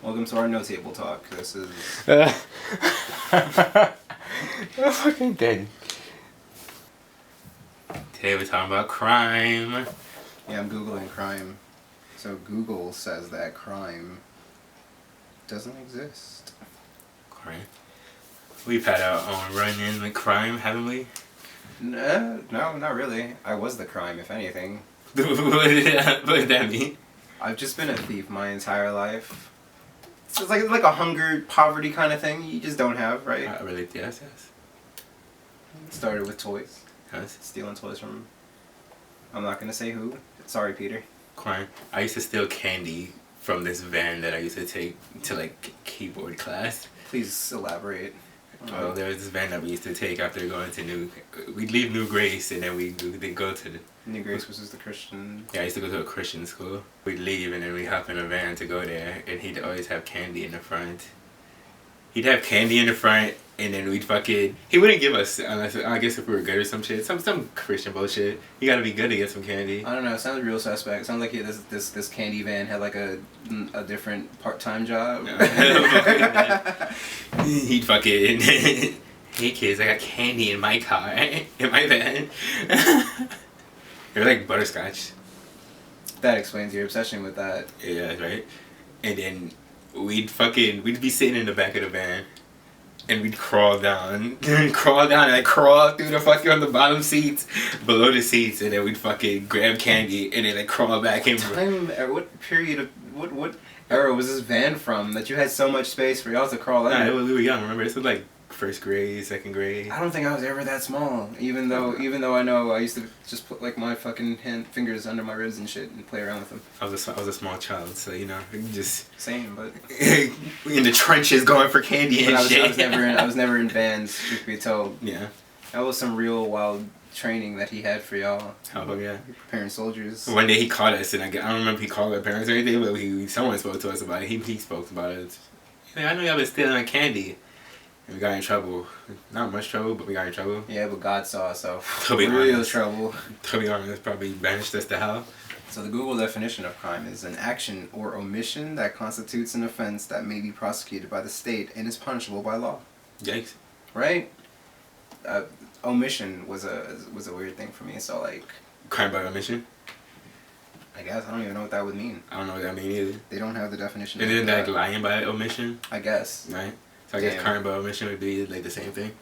Welcome to our no table talk. This is... I'm fucking dead. Today we're talking about crime. Yeah, I'm Googling crime. So Google says that crime doesn't exist. Crime? We've had our own run-in with crime, haven't we? No, not really. I was the crime, if anything. What did that mean? I've just been a thief my entire life. It's like a hunger, poverty kind of thing you just don't have, right? Really? Yes. Started with toys. Yes. Stealing toys from... I'm not gonna say who. Sorry, Peter. Crime. I used to steal candy from this van that I used to take to like keyboard class. Please elaborate. Well, there was this van that we used to take after going to we'd leave New Grace and then we'd go to the... New Grace was just the Christian... Yeah, I used to go to a Christian school. We'd leave and then we'd hop in a van to go there and he'd always have candy in the front. He'd have candy in the front and then we'd fucking... He wouldn't give us, unless, I guess if we were good or some shit. Some Christian bullshit. You gotta be good to get some candy. I don't know, it sounds real suspect. It sounds like this candy van had like a different part-time job. He'd fucking... Hey kids, I got candy in my car, in my van. They were like butterscotch. That explains your obsession with that. Yeah, right. And then we'd be sitting in the back of the van, and we'd crawl down, and like crawl through the fucking on the bottom seats, below the seats, and then we'd fucking grab candy, and then like crawl back in. What period of what era was this van from that you had so much space for y'all to crawl in? Nah, we were young. Remember, this was like first grade, second grade. I don't think I was ever that small. Even though I know I used to just put like my fucking fingers under my ribs and shit and play around with them. I was a small child, so you know, just same, but in the trenches going for candy and shit. I was never in bands, truth be told. Yeah. That was some real wild training that he had for y'all. Oh yeah. Preparing soldiers. One day he called us, and I don't remember if he called our parents or anything, but someone spoke to us about it. He spoke about it. Like, I know y'all been stealing our candy. And we got in trouble. Not much trouble, but we got in trouble. Yeah, but God saw us, so real trouble. To be honest, probably banished us to hell. So the Google definition of crime is an action or omission that constitutes an offense that may be prosecuted by the state and is punishable by law. Yikes. Right? Omission was a weird thing for me, so like... Crime by omission? I guess. I don't even know what that would mean. I don't know what that means either. They don't have the definition. Isn't that like lying by omission? I guess. Right? So I guess crime by omission would be like the same thing.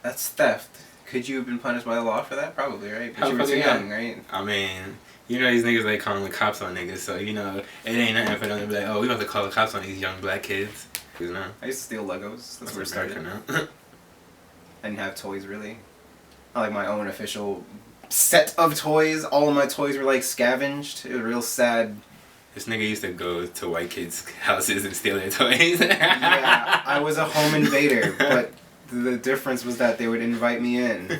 That's theft. Could you have been punished by the law for that? Probably, right? But you were too young, right? I mean, you know these niggas like calling the cops on niggas, so you know it ain't nothing for them to be like, oh, we about to call the cops on these young black kids. You know? I used to steal Legos. That's where it started. Now. I didn't have toys really. I like my own official set of toys. All of my toys were like scavenged. It was real sad. This nigga used to go to white kids' houses and steal their toys. Yeah, I was a home invader, but the difference was that they would invite me in.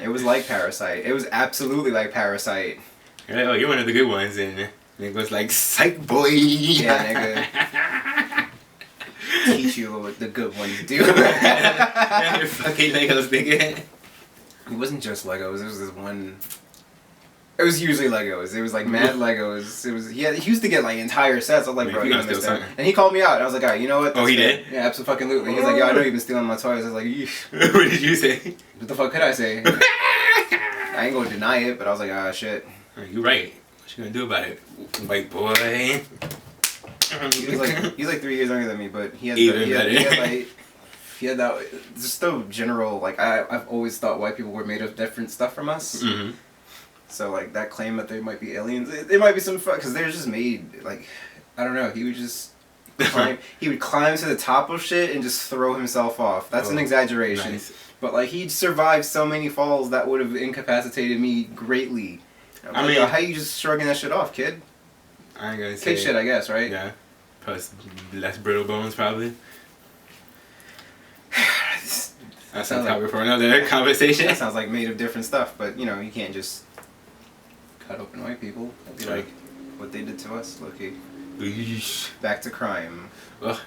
It was like Parasite. It was absolutely like Parasite. You're like, oh, you're one of the good ones, and nigga was like, psych boy. Yeah, nigga. Teach you what the good ones do. Your fucking Legos, nigga. It wasn't just Legos. It was this one... It was usually Legos. It was like mad Legos. It was he used to get like entire sets. I was like, bro, you understand? And he called me out. And I was like, alright, you know what? Oh, he did? Yeah, absolutely. He's like, yo, I know you've been stealing my toys. I was like, yeesh. What did you say? What the fuck could I say? I ain't gonna deny it, but I was like, ah, shit. You're right. What you gonna do about it, white boy? He's like 3 years younger than me, but he had that just the general like I've always thought white people were made of different stuff from us. Mm-hmm. So like that claim that they might be aliens, it might be some fun because they're just made like I don't know. He would just climb. He would climb to the top of shit and just throw himself off. That's an exaggeration, nice. But like he'd survived so many falls that would have incapacitated me greatly. I mean, how you just shrugging that shit off, kid? I ain't gonna say. Kid shit, I guess, right? Yeah. Plus less brittle bones, probably. That's a topic for another conversation. That sounds like made of different stuff, but you know, you can't just cut open white people. That'd be like what they did to us, low-key. Back to crime. Ugh.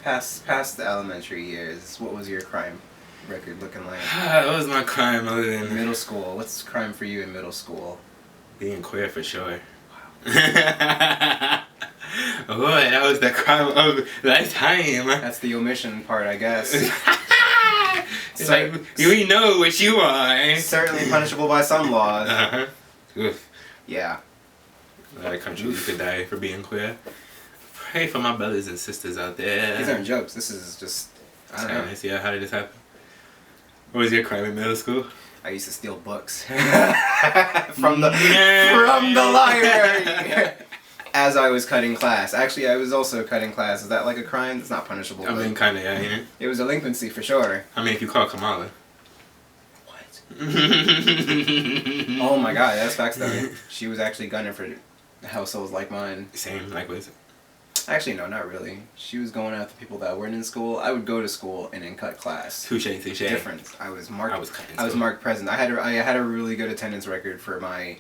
Past the elementary years, what was your crime record looking like? What was my crime other than... Middle school. What's crime for you in middle school? Being queer, for sure. Wow. Oh, that was the crime of lifetime. That's the omission part, I guess. It's like, we know what you are. Certainly punishable by some laws. Uh-huh. Oof. Yeah. A lot of countries you could die for being queer. Pray for my brothers and sisters out there. These aren't jokes. This is just, I don't know. Honest, yeah, how did this happen? What was your crime in middle school? I used to steal books from the library as I was cutting class. Actually, I was also cutting class. Is that like a crime? It's not punishable. I mean, kind of, yeah, you know? It was delinquency for sure. I mean, if you call Kamala. What? Oh my god, that's backstory. She was actually gunning for households like mine. Same, likewise. Actually, no, not really. She was going after people that weren't in school. I would go to school and then cut class. Touche. Difference. I was marked. I was marked present. I had a really good attendance record for my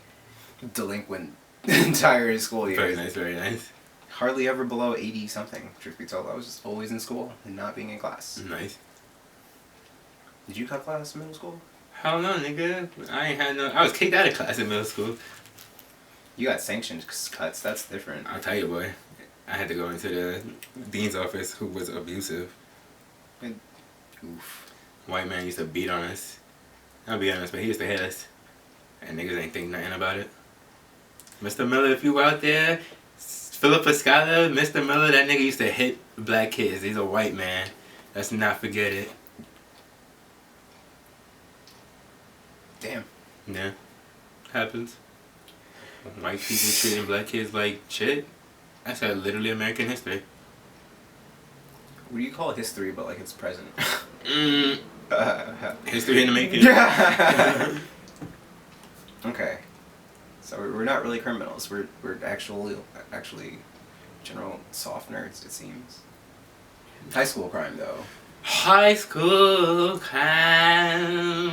delinquent entire school year. Very nice, very nice. Hardly ever below 80 something. Truth be told, I was just always in school and not being in class. Nice. Did you cut class in middle school? Hell no, nigga. I was kicked out of class in middle school. You got sanctioned cuts. That's different. I'll tell you, boy. I had to go into the dean's office, who was abusive. Oof. White man used to beat on us. I'll be honest, but he used to hit us. And niggas ain't think nothing about it. Mr. Miller, if you out there, Philip Escala, Mr. Miller, that nigga used to hit black kids. He's a white man. Let's not forget it. Damn. Yeah. Happens. White people treating black kids like shit. That's literally American history. What do you call history, but like it's present? History in the making. Okay. So we're not really criminals. We're actually general soft nerds, it seems. High school crime, though. High school crime.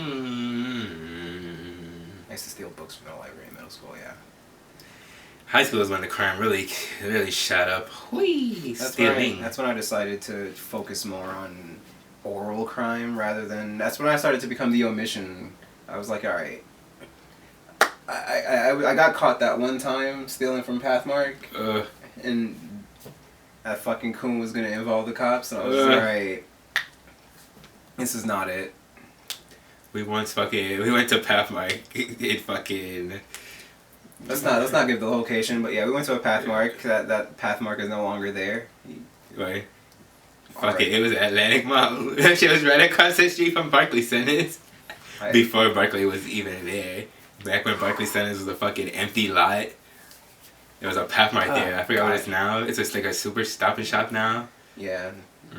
I used to steal books from the library in middle school, yeah. High school is when the crime really shot up. Whee! Stealing. That's when I decided to focus more on oral crime rather than... That's when I started to become the omission. I was like, alright. I got caught that one time stealing from Pathmark. And that fucking coon was going to involve the cops. And I was like, alright. This is not it. We went to Pathmark. It fucking... Let's not give the location, but yeah, we went to a Pathmark. That Pathmark is no longer there. Right. Fuck it, it was Atlantic Mall. That shit was right across the street from Barclays Centers. Right. Before Barclay was even there. Back when Barclays Centers was a fucking empty lot. There was a Pathmark there. I forgot what it's now. It's just like a super Stop and Shop now. Yeah.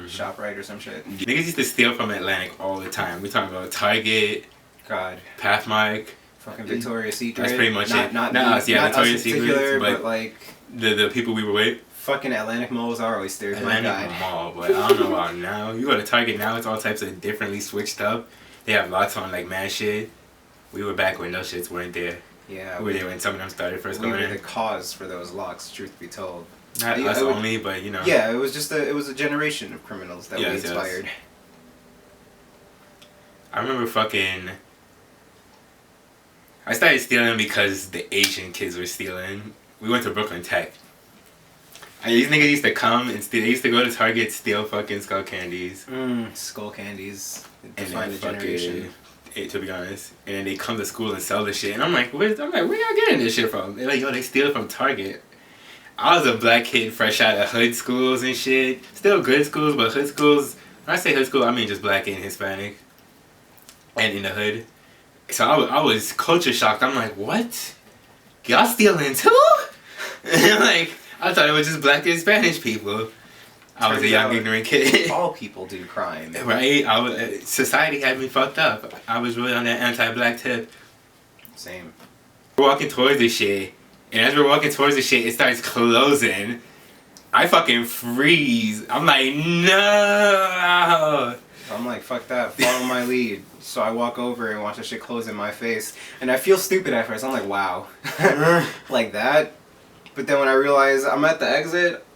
ShopRite or some shit. Niggas used to steal from Atlantic all the time. We talking about Target. God. Pathmark. Fucking Victoria's Secret. That's pretty much it. Not Victoria's Secret, but like the people we were with. Fucking Atlantic Mall was our oysters. Atlantic Mall, but I don't know about now. You go to Target now, it's all types of differently switched up. They have lots on like mad shit. We were back when those shits weren't there. Yeah. We were there when some of them started first going in. We were the cause for those locks, truth be told. Not us only, but you know. Yeah, it was a generation of criminals that we inspired. Yes. I remember I started stealing because the Asian kids were stealing. We went to Brooklyn Tech. And these niggas used to come and steal. They used to go to Target, steal fucking skull candies. Skull candies. Define the generation. To be honest. And then they come to school and sell the shit. And I'm like, where y'all getting this shit from? They're like, yo, they steal from Target. I was a black kid fresh out of hood schools and shit. Still good schools, but hood schools. When I say hood school, I mean just black and Hispanic. And in the hood. So I was culture shocked. I'm like, what? Y'all stealing too? And like, I thought it was just black and Spanish people. I was a young, ignorant kid. All people do crime. Right? Society had me fucked up. I was really on that anti-black tip. Same. We're walking towards this shit. And as we're walking towards the shit, it starts closing. I fucking freeze. I'm like, no. I'm like, fuck that. Follow my lead. So I walk over and watch the shit close in my face. And I feel stupid at first. I'm like, wow. Like that? But then when I realize I'm at the exit,